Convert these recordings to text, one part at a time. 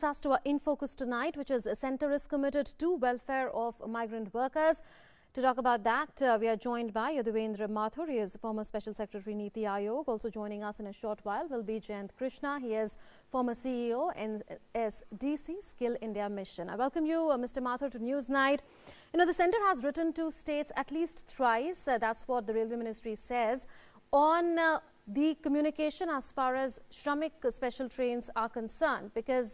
Us to our In Focus tonight, which is Centre is committed to welfare of migrant workers. To talk about that, we are joined by Yaduvendra Mathur. He is former Special Secretary Niti Aayog. Also joining us in a short while will be Jayant Krishna. He is former CEO and SDC Skill India Mission. I welcome you, Mr. Mathur, to Newsnight. You know, the centre has written to states at least thrice. That's what the Railway Ministry says on the communication as far as Shramik special trains are concerned, because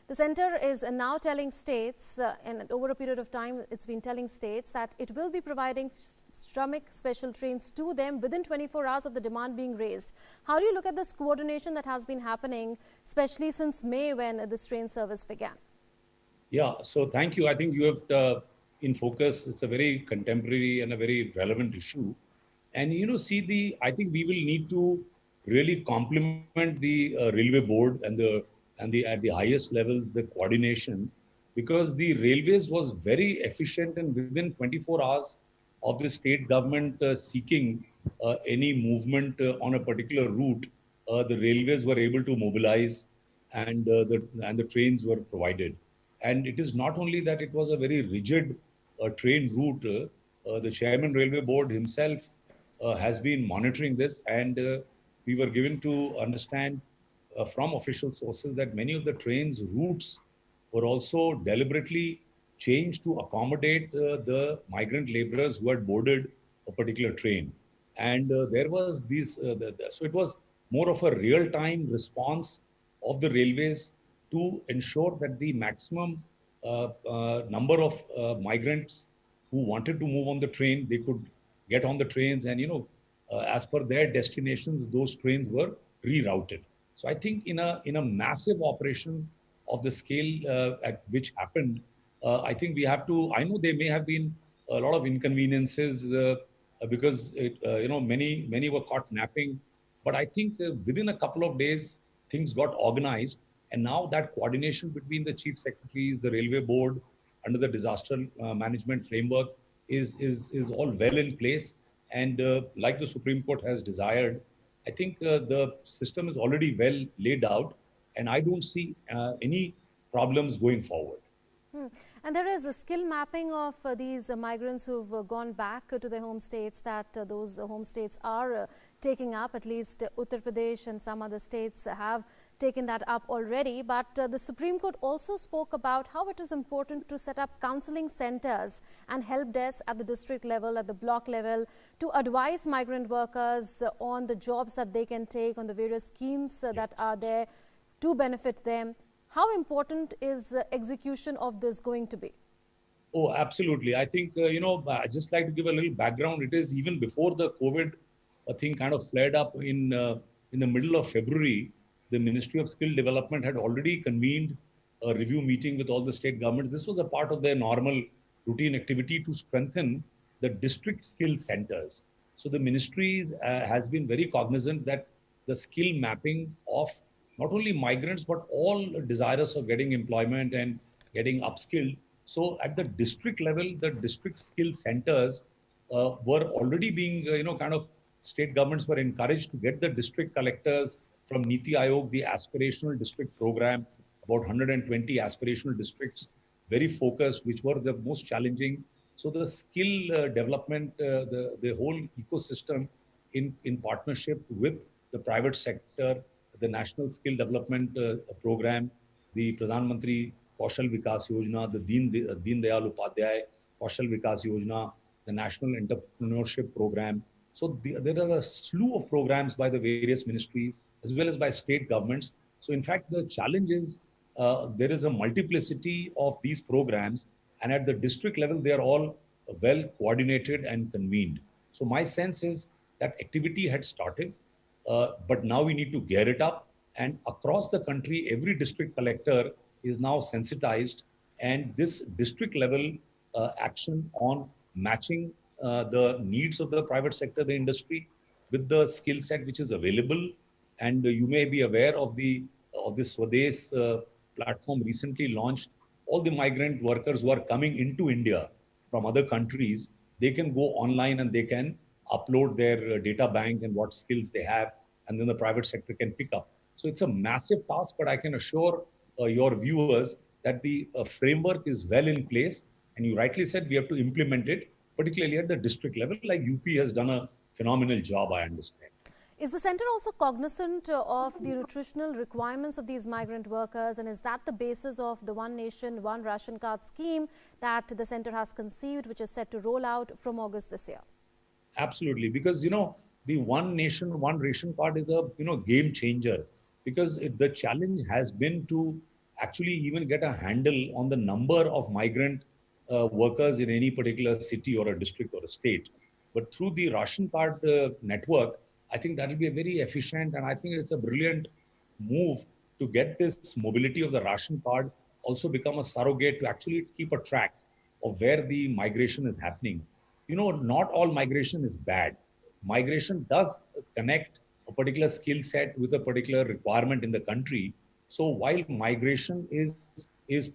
the centre is now telling states, and over a period of time it's been telling states that it will be providing Shramik special trains to them within 24 hours of the demand being raised. How do you look at this coordination that has been happening, especially since May when this train service began? Yeah, so thank you. I think you have in focus. It's a very contemporary and a very relevant issue. And I think we will need to really complement the railway board and the at the highest levels the coordination, because the railways was very efficient, and within 24 hours of the state government seeking any movement on a particular route, the railways were able to mobilize, and the trains were provided. And it is not only that it was a very rigid train route. The chairman railway board himself has been monitoring this, and we were given to understand from official sources that many of the trains routes were also deliberately changed to accommodate the migrant laborers who had boarded a particular train. And there was so it was more of a real-time response of the railways to ensure that the maximum number of migrants who wanted to move on the train, they could get on the trains, and as per their destinations, those trains were rerouted. So I think in a massive operation of the scale at which happened, I think we have to. I know there may have been a lot of inconveniences because many were caught napping, but I think within a couple of days things got organized, and now that coordination between the chief secretaries, the railway board, under the disaster management framework is all well in place. And like the Supreme Court has desired, I think the system is already well laid out, and I don't see any problems going forward. And there is a skill mapping of these migrants who've gone back to their home states, that those home states are taking up. At least Uttar Pradesh and some other states have taken that up already. But the Supreme Court also spoke about how it is important to set up counseling centers and help desks at the district level, at the block level, to advise migrant workers on the jobs that they can take, on the various schemes that are there to benefit them. How important is execution of this going to be? Oh, absolutely. I think, I just like to give a little background. It is even before the COVID thing kind of flared up in the middle of February, the Ministry of Skill Development had already convened a review meeting with all the state governments. This was a part of their normal routine activity to strengthen the district skill centers. So the ministry has been very cognizant that the skill mapping of not only migrants, but all desirous of getting employment and getting upskilled. So at the district level, the district skill centers were already being, kind of state governments were encouraged to get the district collectors from Niti Aayog, the aspirational district program, about 120 aspirational districts, very focused, which were the most challenging. So the skill development, the whole ecosystem in partnership with the private sector, the National Skill Development Program, the Pradhan Mantri Kaushal Vikas Yojana, the Deen Dayal Upadhyay Kaushal Vikas Yojana, the National Entrepreneurship Program. So there are a slew of programs by the various ministries as well as by state governments. So in fact, the challenge is there is a multiplicity of these programs, and at the district level, they are all well coordinated and convened. So my sense is that activity had started. But now we need to gear it up. And across the country, every district collector is now sensitized. And this district level action on matching the needs of the private sector, the industry, with the skill set which is available. And you may be aware of the Swades platform recently launched. All the migrant workers who are coming into India from other countries, they can go online and they can upload their data bank and what skills they have, and then the private sector can pick up. So it's a massive task, but I can assure your viewers that the framework is well in place, and you rightly said we have to implement it, particularly at the district level. Like UP has done a phenomenal job, I understand. Is the center also cognizant of the nutritional requirements of these migrant workers, and is that the basis of the One Nation, One Ration Card scheme that the center has conceived, which is set to roll out from August this year? Absolutely, because the One Nation, One Ration Card is a game changer, because the challenge has been to actually even get a handle on the number of migrant workers in any particular city or a district or a state. But through the ration card network, I think that will be a very efficient, and I think it's a brilliant move to get this mobility of the ration card also become a surrogate to actually keep a track of where the migration is happening. Not all migration is bad. Migration does connect a particular skill set with a particular requirement in the country. So while migration is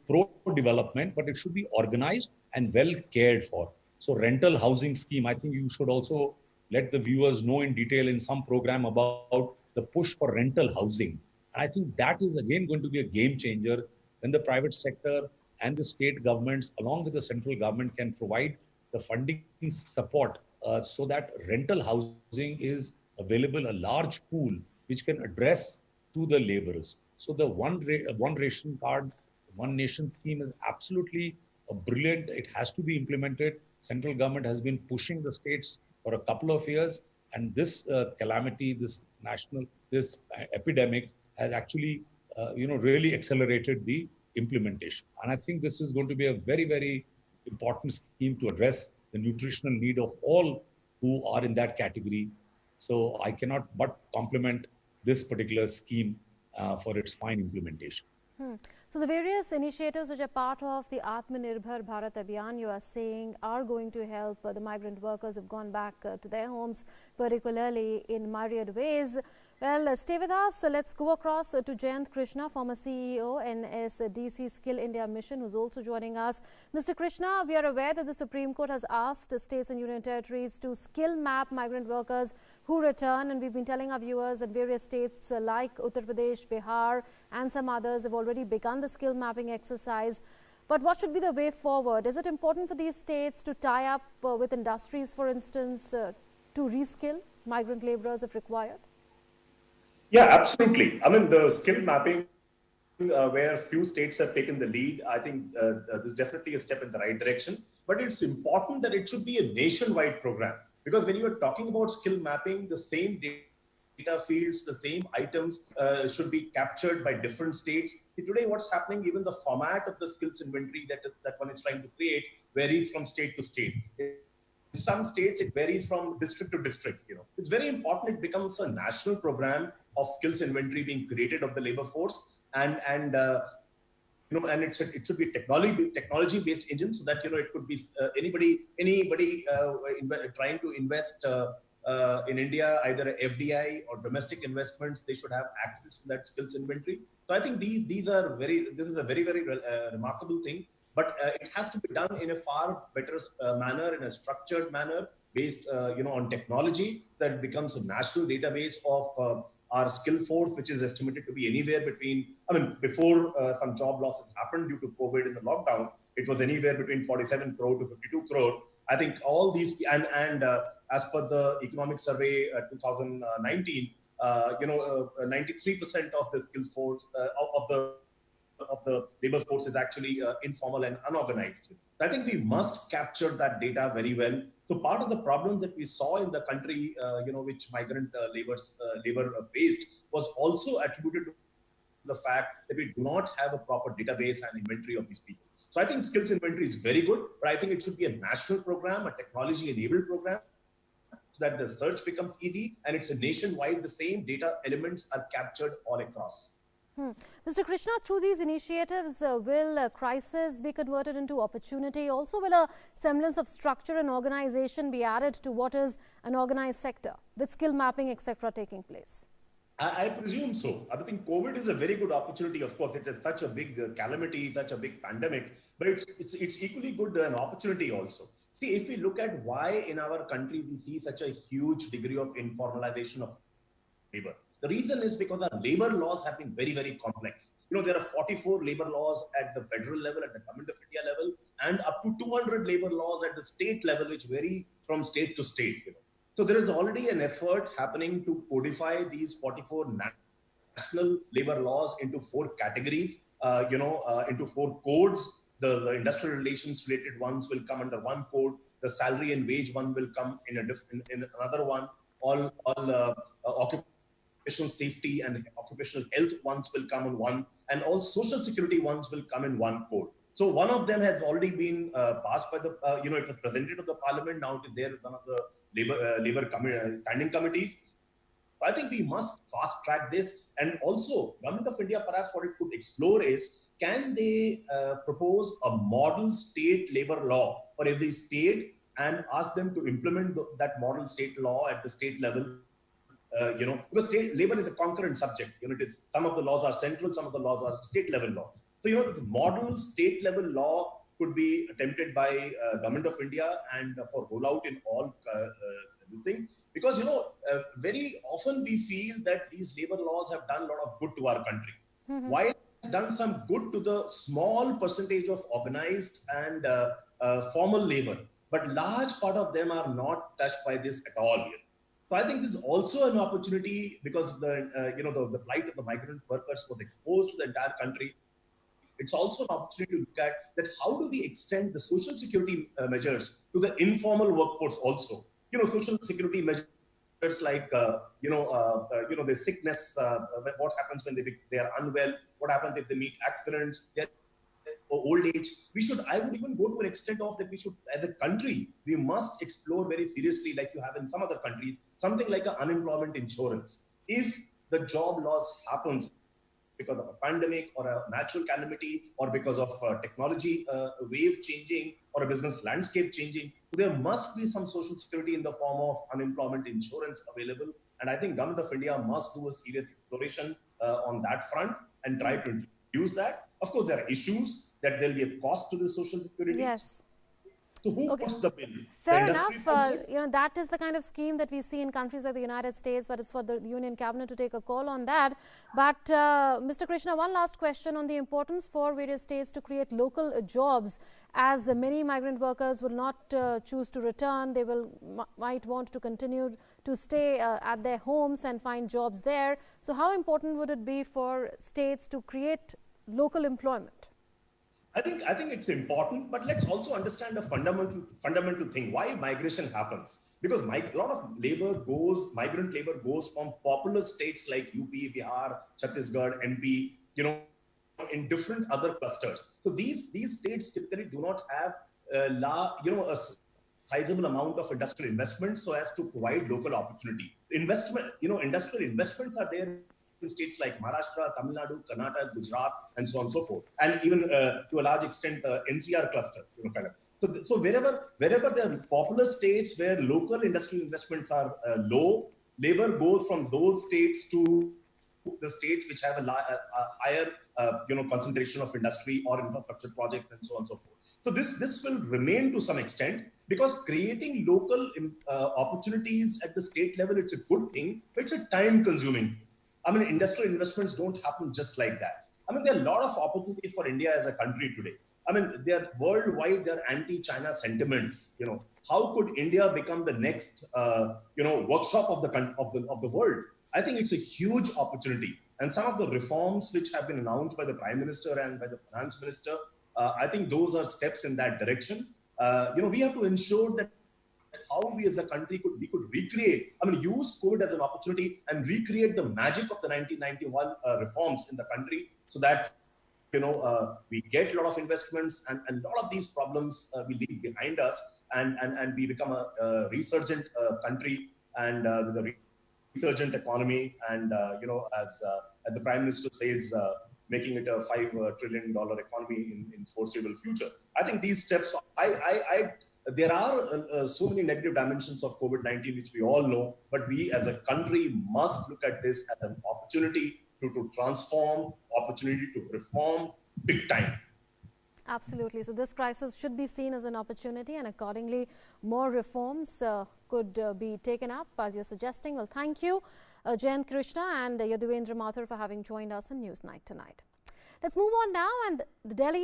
pro development, but it should be organized and well cared for. So rental housing scheme, I think you should also let the viewers know in detail in some program about the push for rental housing. I think that is again going to be a game changer when the private sector and the state governments, along with the central government, can provide the funding support so that rental housing is available, a large pool which can address to the laborers. So the one ration card, one nation scheme is absolutely a brilliant. It has to be implemented. Central government has been pushing the states for a couple of years, and this calamity, this epidemic has actually, really accelerated the implementation. And I think this is going to be a very, very important scheme to address the nutritional need of all who are in that category. So I cannot but compliment this particular scheme for its fine implementation. So the various initiatives which are part of the Atmanirbhar Bharat Abhiyan, you are saying, are going to help the migrant workers who have gone back to their homes, particularly in myriad ways. Well, stay with us. Let's go across to Jayant Krishna, former CEO, NSDC Skill India Mission, who's also joining us. Mr. Krishna, we are aware that the Supreme Court has asked states and union territories to skill map migrant workers who return, and we've been telling our viewers that various states like Uttar Pradesh, Bihar and some others have already begun the skill mapping exercise. But what should be the way forward? Is it important for these states to tie up with industries, for instance, to reskill migrant laborers if required? Yeah, absolutely. I mean, the skill mapping, where few states have taken the lead, I think this is definitely a step in the right direction. But it's important that it should be a nationwide program, because when you are talking about skill mapping, the same data fields, the same items should be captured by different states. Today, what's happening, even the format of the skills inventory that one is trying to create varies from state to state. In some states, it varies from district to district. It's very important it becomes a national program of skills inventory being created of the labor force, and it should be technology based engine, so that it could be anybody trying to invest in India, either FDI or domestic investments, they should have access to that skills inventory. So I think this is a very remarkable thing, but it has to be done in a far better manner, in a structured manner, based on technology, that becomes a national database of our skill force, which is estimated to be anywhere between, before some job losses happened due to COVID in the lockdown, it was anywhere between 47 crore to 52 crore. I think all these, and as per the economic survey 2019, 93% of the skill force of the labor force is actually informal and unorganized. I think we must capture that data very well. So part of the problem that we saw in the country, which migrant labor faced, was also attributed to the fact that we do not have a proper database and inventory of these people. So I think skills inventory is very good, but I think it should be a national program, a technology-enabled program, so that the search becomes easy and it's a nationwide, the same data elements are captured all across. Mr. Krishna, through these initiatives, will crisis be converted into opportunity? Also, will a semblance of structure and organization be added to what is an organized sector with skill mapping, etc. taking place? I presume so. I think COVID is a very good opportunity. Of course, it is such a big calamity, such a big pandemic, but it's equally good an opportunity also. See, if we look at why in our country we see such a huge degree of informalization of labor, The reason is because our labor laws have been very, very complex. There are 44 labor laws at the federal level, at the Government of India level, and up to 200 labor laws at the state level, which vary from state to state. So there is already an effort happening to codify these 44 national labor laws into 4 categories, into 4 codes. The industrial relations related ones will come under one code. The salary and wage one will come in another one. All occupational safety and occupational health ones will come in one, and all social security ones will come in one code. So one of them has already been passed by the, it was presented to the parliament. Now it is there with one of the labor standing committees. I think we must fast track this. And also, Government of India, perhaps what it could explore is, can they propose a model state labor law for every state and ask them to implement that model state law at the state level? Because state labor is a concurrent subject. It is, some of the laws are central, some of the laws are state level laws. So, the model state level law could be attempted by Government of India and for rollout in all this thing. Because, very often we feel that these labor laws have done a lot of good to our country. Mm-hmm. While it's done some good to the small percentage of organized and formal labor, but large part of them are not touched by this at all here. So I think this is also an opportunity, because the plight of the migrant workers was exposed to the entire country. It's also an opportunity to look at that, how do we extend the social security measures to the informal workforce also? Social security measures like the sickness, what happens when they are unwell, what happens if they meet accidents, old age. I would even go to an extent of that we should, as a country, we must explore very seriously, like you have in some other countries, something like an unemployment insurance. If the job loss happens because of a pandemic or a natural calamity, or because of technology wave changing, or a business landscape changing, there must be some social security in the form of unemployment insurance available. And I think Government of India must do a serious exploration on that front and try to use that. Of course, there are issues that there will be a cost to the social security. Yes. So who puts the bill? Fair enough. That is the kind of scheme that we see in countries like the United States, but it's for the Union Cabinet to take a call on that. But Mr. Krishna, one last question on the importance for various states to create local jobs, as many migrant workers will not choose to return. They might want to continue to stay at their homes and find jobs there. So how important would it be for states to create local employment? I think it's important, but let's also understand a fundamental thing: why migration happens. Because a lot of migrant labor goes from populous states like UP, Bihar, Chhattisgarh, MP, in different other clusters. So these states typically do not have a sizable amount of industrial investment so as to provide local opportunity. Industrial investments are there in states like Maharashtra, Tamil Nadu, Karnataka, Gujarat, and so on and so forth, and even to a large extent NCR cluster, So wherever there are populous states where local industrial investments are low, labor goes from those states to the states which have a higher concentration of industry or infrastructure projects and so on and so forth. So this will remain to some extent, because creating local opportunities at the state level, it's a good thing, but it's a time-consuming thing. Industrial investments don't happen just like that. There are a lot of opportunities for India as a country today. There worldwide, there are anti-China sentiments. How could India become the next, workshop of the world? I think it's a huge opportunity. And some of the reforms which have been announced by the Prime Minister and by the Finance Minister, I think those are steps in that direction. We have to ensure that how we as a country could recreate, use COVID as an opportunity and recreate the magic of the 1991 reforms in the country, so that we get a lot of investments and a lot of these problems we leave behind us, and we become a resurgent country, and with a resurgent economy, and as the Prime Minister says, making it a $5 trillion economy in foreseeable future. I think these steps, there are so many negative dimensions of COVID-19, which we all know, but we as a country must look at this as an opportunity to transform, opportunity to reform big time. Absolutely. So this crisis should be seen as an opportunity, and accordingly, more reforms could be taken up, as you're suggesting. Well, thank you. Jayant Krishna and Yaduvendra Mathur for having joined us on Newsnight tonight. Let's move on now, and the Delhi